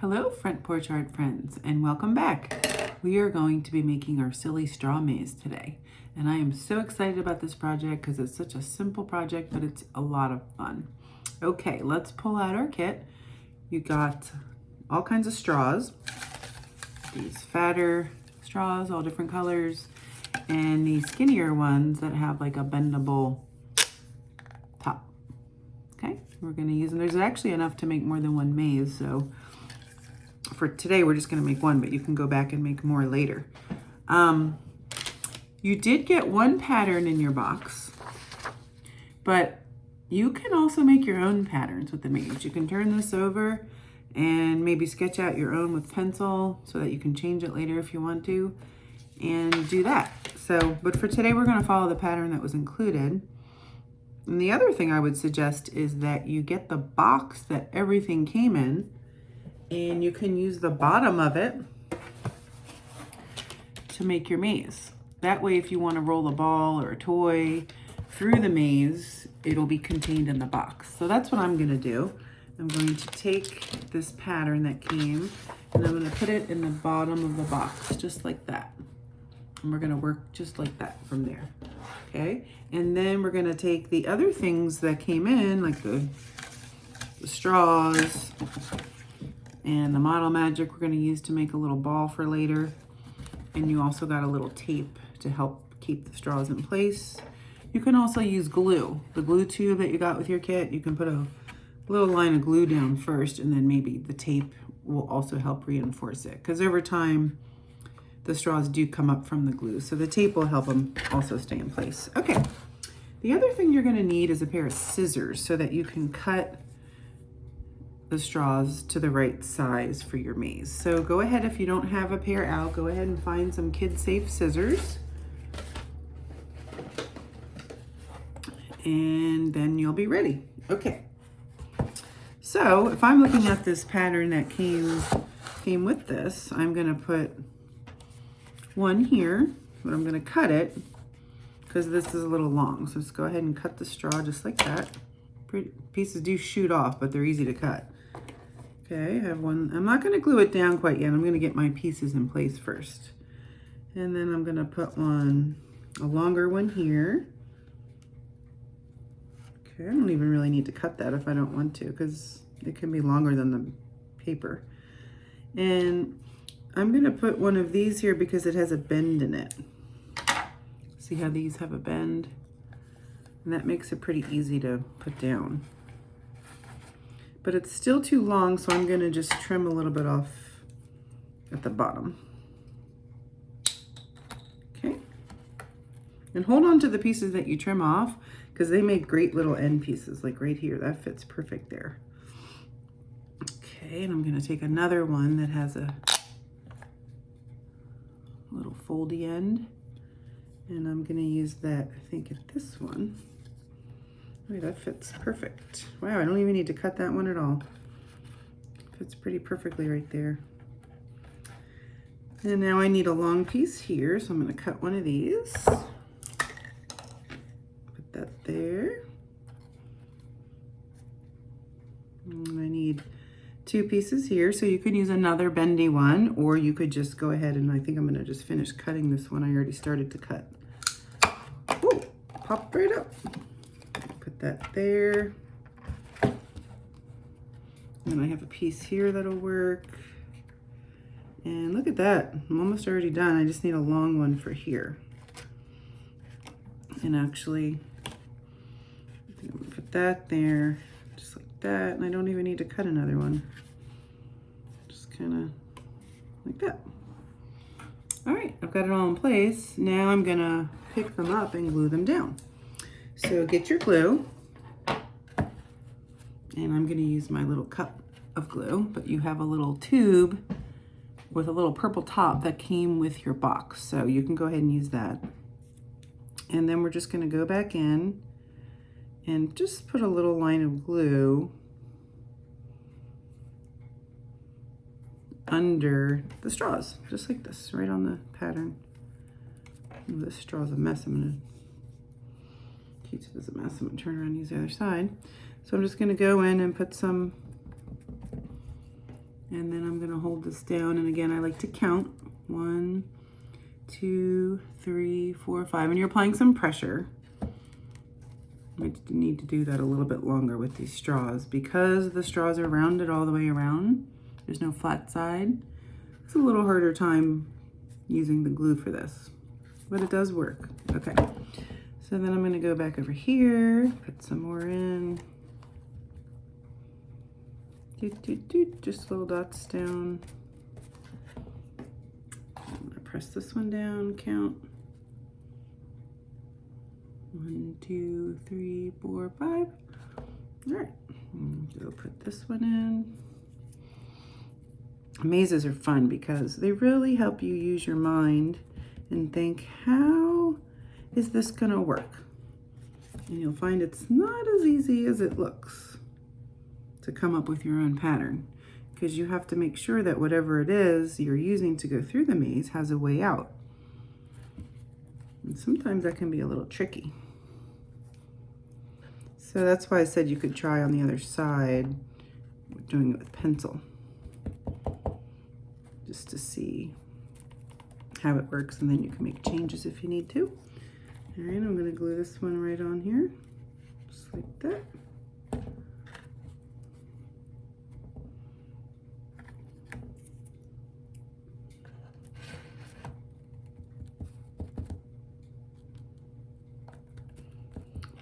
Hello, Front Porch Art friends, and welcome back. We are going to be making our silly straw maze today. And I am so excited about this project because it's such a simple project, but it's a lot of fun. Okay, let's pull out our kit. You got all kinds of straws, these fatter straws, all different colors, and these skinnier ones that have like a bendable top. Okay, we're gonna use them. There's actually enough to make more than one maze, so for today we're just gonna make one, but you can go back and make more later. You did get one pattern in your box, but you can also make your own patterns with the maze. You can turn this over and maybe sketch out your own with pencil so that you can change it later if you want to, and do that. So, but for today we're gonna follow the pattern that was included. And the other thing I would suggest is that you get the box that everything came in, and you can use the bottom of it to make your maze. That way, if you want to roll a ball or a toy through the maze, it'll be contained in the box. So that's what I'm going to do. I'm going to take this pattern that came and I'm going to put it in the bottom of the box, just like that. And we're going to work just like that from there. Okay? And then we're going to take the other things that came in, like the straws and the Model Magic we're going to use to make a little ball for later. And you also got a little tape to help keep the straws in place. You can also use glue. The glue tube that you got with your kit, you can put a little line of glue down first, and then maybe the tape will also help reinforce it. Because over time, the straws do come up from the glue. So the tape will help them also stay in place. Okay, the other thing you're gonna need is a pair of scissors so that you can cut the straws to the right size for your maze. So go ahead, if you don't have a pair out, go ahead and find some kid-safe scissors. And then you'll be ready. Okay. So if I'm looking at this pattern that came with this, I'm gonna put one here, but I'm gonna cut it because this is a little long. So let's go ahead and cut the straw just like that. Pieces do shoot off, but they're easy to cut. Okay, I have one. I'm not going to glue it down quite yet. I'm going to get my pieces in place first. And then I'm going to put a longer one here. Okay, I don't even really need to cut that if I don't want to, because it can be longer than the paper. And I'm going to put one of these here because it has a bend in it. See how these have a bend? And that makes it pretty easy to put down. But it's still too long, so I'm gonna just trim a little bit off at the bottom. Okay. And hold on to the pieces that you trim off because they make great little end pieces, like right here. That fits perfect there. Okay, and I'm gonna take another one that has a little foldy end. And I'm gonna use that, I think, at this one. Oh, that fits perfect. Wow, I don't even need to cut that one at all. Fits pretty perfectly right there. And now I need a long piece here, so I'm going to cut one of these. Put that there. And I need two pieces here, so you could use another bendy one, or you could just go ahead and I think I'm going to just finish cutting this one. I already started to cut. Ooh, popped right up. Put that there. And I have a piece here that'll work. And look at that. I'm almost already done. I just need a long one for here. And actually, I think I'm gonna put that there, just like that. And I don't even need to cut another one. Just kind of like that. All right, I've got it all in place. Now I'm gonna pick them up and glue them down. So get your glue, and I'm going to use my little cup of glue, but you have a little tube with a little purple top that came with your box, so you can go ahead and use that. And then we're just going to go back in and just put a little line of glue under the straws, just like this, right on the pattern. Oh, this straw's a mess. I'm going to keep it as a mess. I'm going to turn around and use the other side. So I'm just going to go in and put some And then I'm gonna hold this down, and again, I like to count. 1, 2, 3, 4, 5, and you're applying some pressure. I need to do that a little bit longer with these straws because the straws are rounded all the way around. There's no flat side. It's a little harder time using the glue for this, but it does work. Okay, so then I'm gonna go back over here, put some more in. Just little dots down. I'm gonna press this one down, count. 1, 2, 3, 4, 5. All right, go put this one in. Mazes are fun because they really help you use your mind and think, how is this gonna work? And you'll find it's not as easy as it looks to come up with your own pattern, because you have to make sure that whatever it is you're using to go through the maze has a way out. And sometimes that can be a little tricky. So that's why I said you could try on the other side, doing it with pencil, just to see how it works, and then you can make changes if you need to. All right, I'm gonna glue this one right on here, just like that.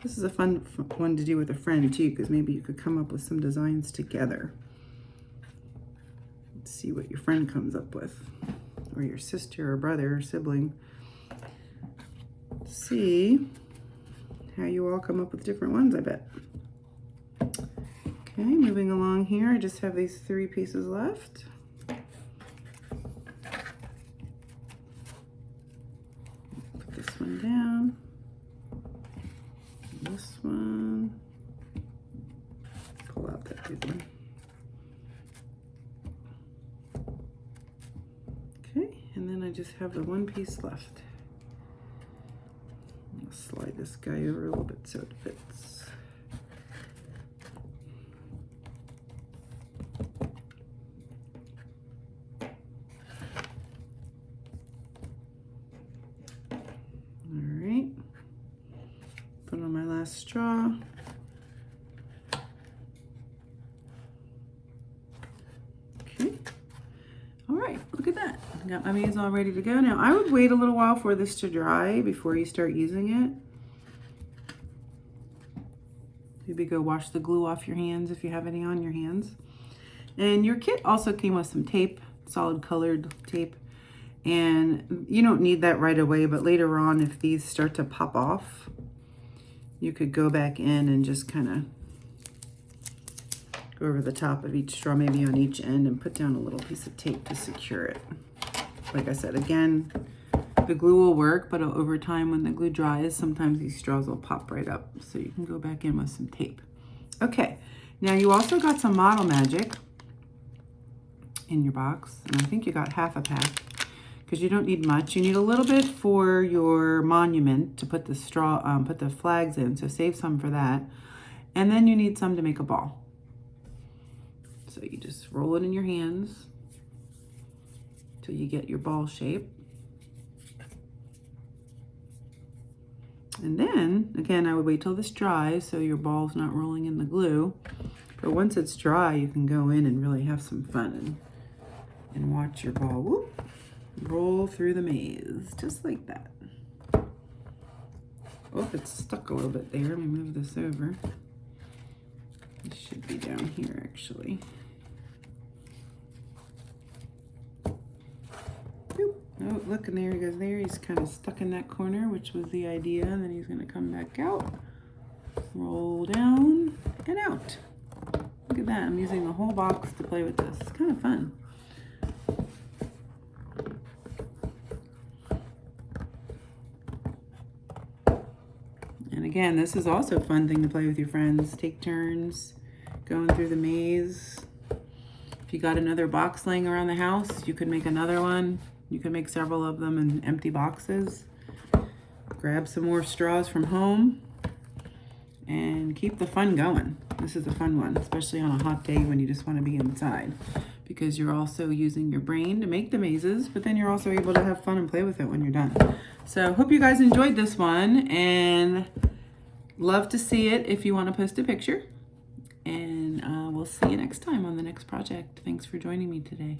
This is a fun one to do with a friend too, because maybe you could come up with some designs together. Let's see what your friend comes up with, or your sister or brother or sibling. See how you all come up with different ones, I bet. Okay, moving along here, I just have these 3 pieces left. Put this one down. This one, pull out that big one. Okay, and then I just have the 1 piece left. I'm gonna slide this guy over a little bit so it fits. Put on my last straw. Okay. All right, look at that. I got my maze all ready to go. Now, I would wait a little while for this to dry before you start using it. Maybe go wash the glue off your hands if you have any on your hands. And your kit also came with some tape, solid colored tape. And you don't need that right away, but later on, if these start to pop off, you could go back in and just kind of go over the top of each straw, maybe on each end, and put down a little piece of tape to secure it. Like I said, again, the glue will work, but over time when the glue dries, sometimes these straws will pop right up. So you can go back in with some tape. Okay, now you also got some Model Magic in your box, and I think you got half a pack, because you don't need much. You need a little bit for your monument to put the straw, put the flags in, so save some for that. And then you need some to make a ball. So you just roll it in your hands till you get your ball shape. And then, again, I would wait till this dries so your ball's not rolling in the glue. But once it's dry, you can go in and really have some fun and watch your ball, whoop, roll through the maze, just like that. Oh, it's stuck a little bit there. Let me move this over. It should be down here, actually. Boop. Oh, look, and there he goes there. He's kind of stuck in that corner, which was the idea. And then he's going to come back out, roll down, and out. Look at that. I'm using the whole box to play with this. It's kind of fun. And again, this is also a fun thing to play with your friends. Take turns going through the maze. If you got another box laying around the house, you could make another one. You can make several of them in empty boxes. Grab some more straws from home and keep the fun going. This is a fun one, especially on a hot day when you just want to be inside, because you're also using your brain to make the mazes, but then you're also able to have fun and play with it when you're done. So hope you guys enjoyed this one, and love to see it if you want to post a picture. And we'll see you next time on the next project. Thanks for joining me today.